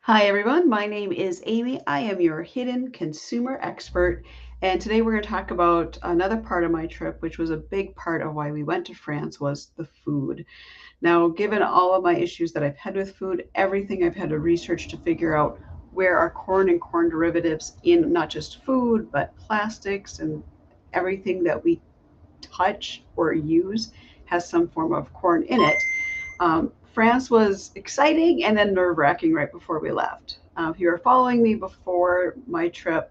Hi, everyone. My name is Amy. I am your hidden consumer expert. And today we're going to talk about another part of my trip, which was a big part of why we went to France, was the food. Now, given all of my issues that I've had with food, everything I've had to research to figure out where are corn and corn derivatives in not just food, but plastics and everything that we touch or use has some form of corn in it. France was exciting and then nerve wracking right before we left. If you were following me before my trip,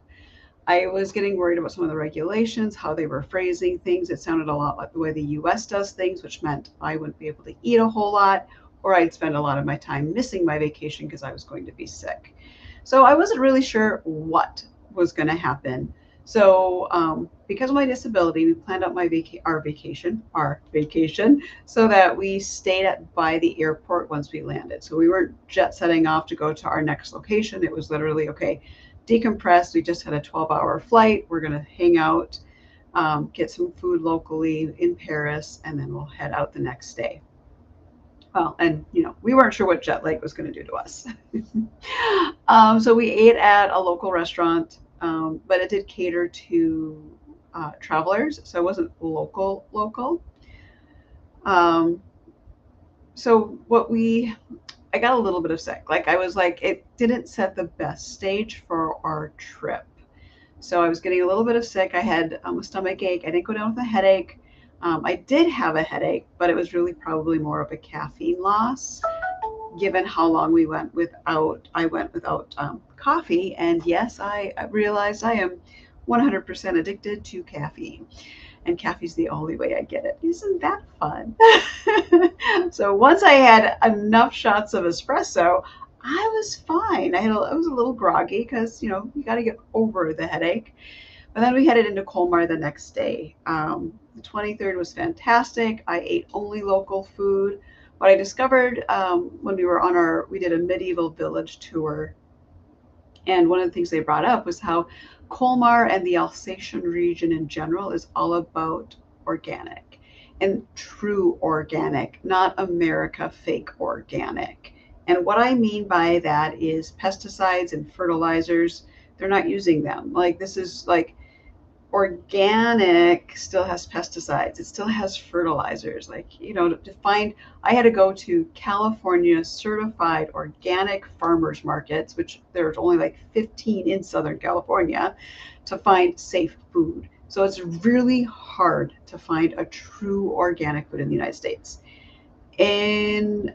I was getting worried about some of the regulations, how they were phrasing things. It sounded a lot like the way the US does things, which meant I wouldn't be able to eat a whole lot, or I'd spend a lot of my time missing my vacation because I was going to be sick. So I wasn't really sure what was going to happen. So because of my disability, we planned out our vacation, so that we stayed by the airport once we landed. So we weren't jet setting off to go to our next location. It was literally okay, decompress. We just had a 12-hour flight. We're going to hang out, get some food locally in Paris, and then we'll head out the next day. Well, and we weren't sure what jet lag was going to do to us. So we ate at a local restaurant, but it did cater to travelers, so it wasn't local. Um, so I got a little bit of sick. Like I was like, it didn't set the best stage for our trip. So I was getting a little bit of sick. I had a stomach ache. I didn't go down with a headache. I did have a headache, but it was really probably more of a caffeine loss, given how long I went without coffee. And yes, I realized I am 100% addicted to caffeine, and caffeine's the only way I get it. Isn't that fun? So once I had enough shots of espresso, I was fine. I was a little groggy because you got to get over the headache. But then we headed into Colmar the next day. The 23rd was fantastic. I ate only local food. What I discovered when we did a medieval village tour, and one of the things they brought up was how Colmar and the Alsatian region in general is all about organic and true organic, not America fake organic. And what I mean by that is pesticides and fertilizers, they're not using them. Like this is like organic still has pesticides, it still has fertilizers. Like to find, I had to go to California certified organic farmers markets, which there's only like 15 in Southern California, to find safe food. So it's really hard to find a true organic food in the United States. In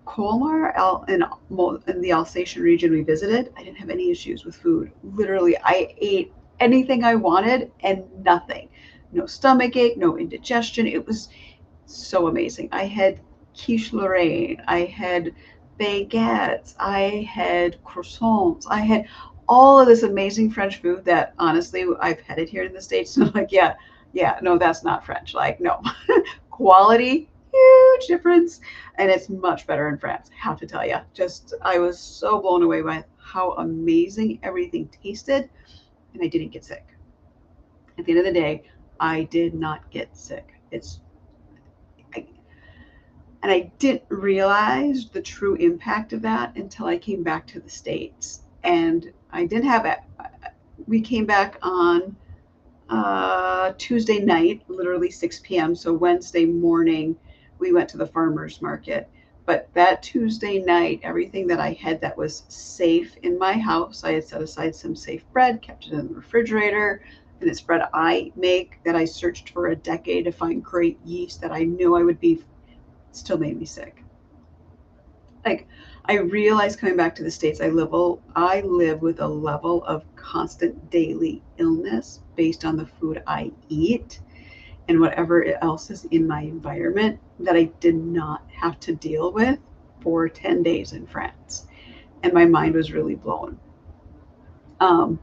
Colmar, in the Alsatian region we visited, I didn't have any issues with food. Literally, I ate anything I wanted and nothing. No stomach ache, no indigestion. It was so amazing. I had quiche Lorraine, I had baguettes, I had croissants, I had all of this amazing French food that honestly I've had it here in the States. And I'm like, yeah, yeah, no, that's not French. Like, no. Quality, huge difference. And it's much better in France, I have to tell you. Just, I was so blown away by how amazing everything tasted, and I didn't get sick. At the end of the day, I did not get sick. I, and I didn't realize the true impact of that until I came back to the States. And I didn't have it. We came back on Tuesday night, literally 6 p.m. So Wednesday morning, we went to the farmer's market. But that Tuesday night, everything that I had that was safe in my house, I had set aside some safe bread, kept it in the refrigerator. And it's bread I make that I searched for a decade to find great yeast that I knew I would be, still made me sick. Like, I realized coming back to the States, I live with a level of constant daily illness based on the food I eat and whatever else is in my environment that I did not have to deal with for 10 days in France. And my mind was really blown. Um,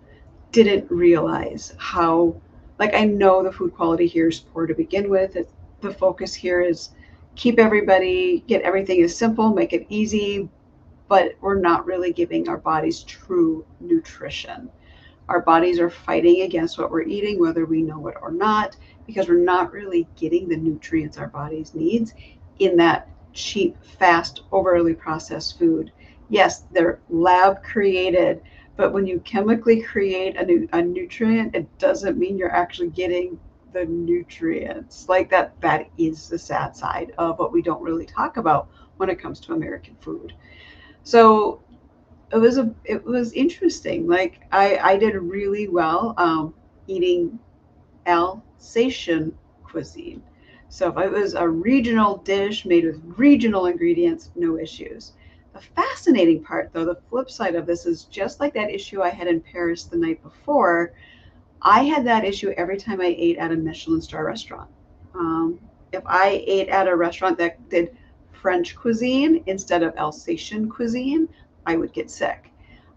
didn't realize how, like, I know the food quality here is poor to begin with. The focus here is get everything as simple, make it easy, but we're not really giving our bodies true nutrition. Our bodies are fighting against what we're eating, whether we know it or not, because we're not really getting the nutrients our bodies needs in that cheap, fast, overly processed food. Yes, they're lab created, but when you chemically create a nutrient, it doesn't mean you're actually getting the nutrients. Like that is the sad side of what we don't really talk about when it comes to American food. So it was interesting. Like I did really well eating Alsatian cuisine. So if it was a regional dish made with regional ingredients, no issues. The fascinating part, though, the flip side of this is just like that issue I had in Paris the night before, I had that issue every time I ate at a Michelin star restaurant. If I ate at a restaurant that did French cuisine instead of Alsatian cuisine, I would get sick.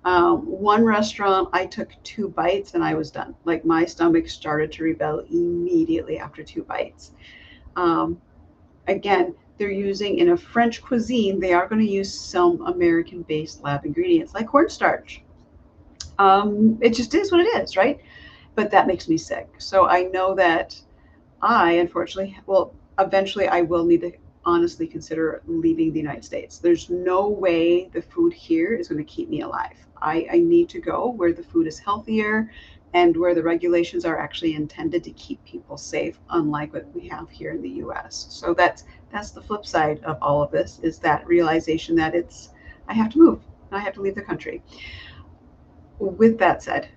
One restaurant, I took 2 bites and I was done. Like my stomach started to rebel immediately after 2 bites. Um, Again, they're using in a French cuisine, they are going to use some American based lab ingredients like cornstarch. It just is what it is, right? But that makes me sick. So I know that I, unfortunately, well, eventually I will need to honestly consider leaving the United States. There's no way the food here is going to keep me alive. I need to go where the food is healthier and where the regulations are actually intended to keep people safe, unlike what we have here in the US. So that's the flip side of all of this is that realization that it's I have to move. I have to leave the country. With that said,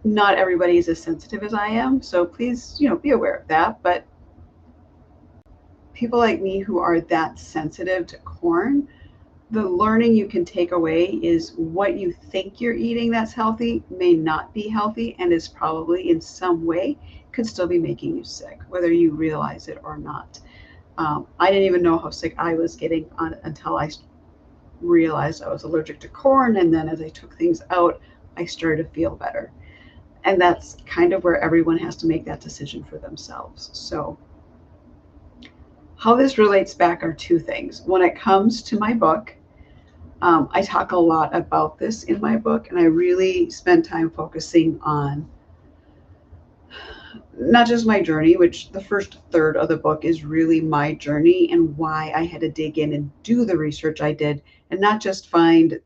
not everybody is as sensitive as I am, so please, be aware of that. But people like me who are that sensitive to corn, the learning you can take away is what you think you're eating that's healthy may not be healthy and is probably in some way could still be making you sick, whether you realize it or not. I didn't even know how sick I was getting until I realized I was allergic to corn. And then as I took things out, I started to feel better. And that's kind of where everyone has to make that decision for themselves. So how this relates back are two things. When it comes to my book, I talk a lot about this in my book, and I really spend time focusing on not just my journey, which the first third of the book is really my journey and why I had to dig in and do the research I did, and not just find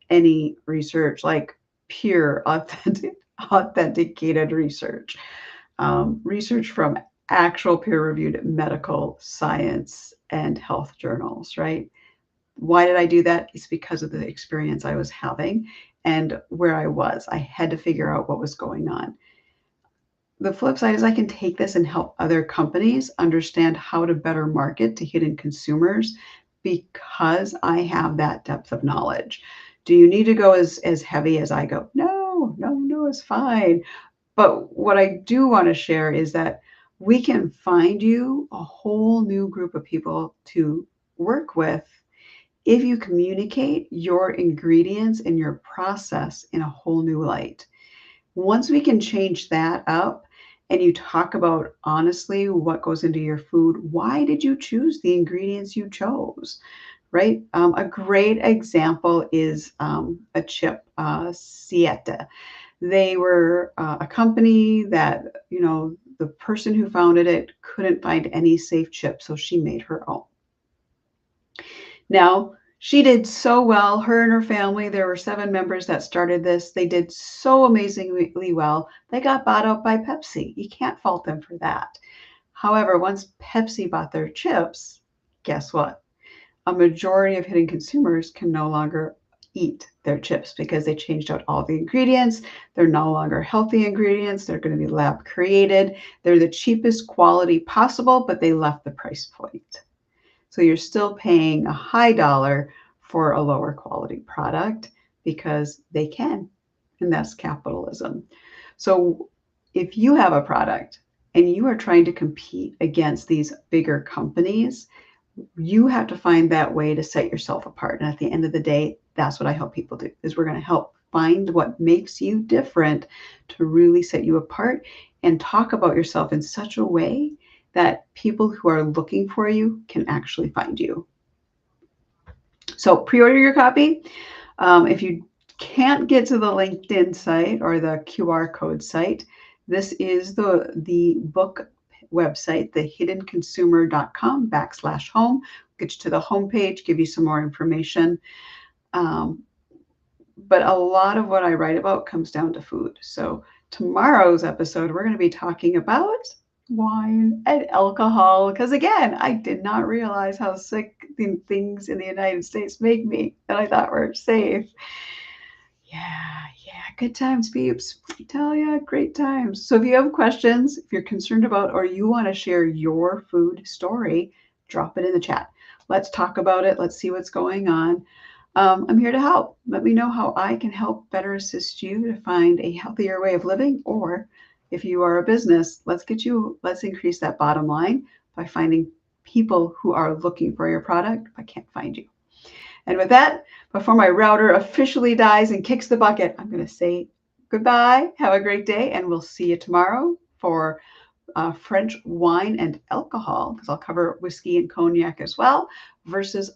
any research, like pure, authenticated research, research from actual peer-reviewed medical science and health journals, right? Why did I do that? It's because of the experience I was having and where I was. I had to figure out what was going on. The flip side is I can take this and help other companies understand how to better market to hidden consumers because I have that depth of knowledge. Do you need to go as heavy as I go? No, no, no, it's fine. But what I do want to share is that we can find you a whole new group of people to work with if you communicate your ingredients and your process in a whole new light. Once we can change that up and you talk about honestly what goes into your food, why did you choose the ingredients you chose? Right? A great example is a chip, Siete. They were a company that, the person who founded it couldn't find any safe chip, so she made her own. Now, she did so well. Her and her family, there were 7 members that started this. They did so amazingly well. They got bought out by Pepsi. You can't fault them for that. However, once Pepsi bought their chips, guess what? A majority of hidden consumers can no longer eat their chips because they changed out all the ingredients. They're no longer healthy ingredients. They're going to be lab created. They're the cheapest quality possible, but they left the price point. So you're still paying a high dollar for a lower quality product because they can, and that's capitalism. So if you have a product and you are trying to compete against these bigger companies, you have to find that way to set yourself apart. And at the end of the day, that's what I help people do, is we're going to help find what makes you different to really set you apart and talk about yourself in such a way that people who are looking for you can actually find you. So pre-order your copy. If you can't get to the LinkedIn site or the QR code site, this is the book website, thehiddenconsumer.com/home, get you to the homepage, give you some more information. Um, but a lot of what I write about comes down to food. So tomorrow's episode, we're going to be talking about wine and alcohol. Because again, I did not realize how sick the things in the United States make me that I thought were safe. Yeah, good times, peeps. I tell ya, great times. So if you have questions, if you're concerned about, or you want to share your food story, drop it in the chat. Let's talk about it. Let's see what's going on. I'm here to help. Let me know how I can help better assist you to find a healthier way of living. Or if you are a business, let's increase that bottom line by finding people who are looking for your product but can't find you. And with that, before my router officially dies and kicks the bucket, I'm going to say goodbye. Have a great day, and we'll see you tomorrow for French wine and alcohol, because I'll cover whiskey and cognac as well, versus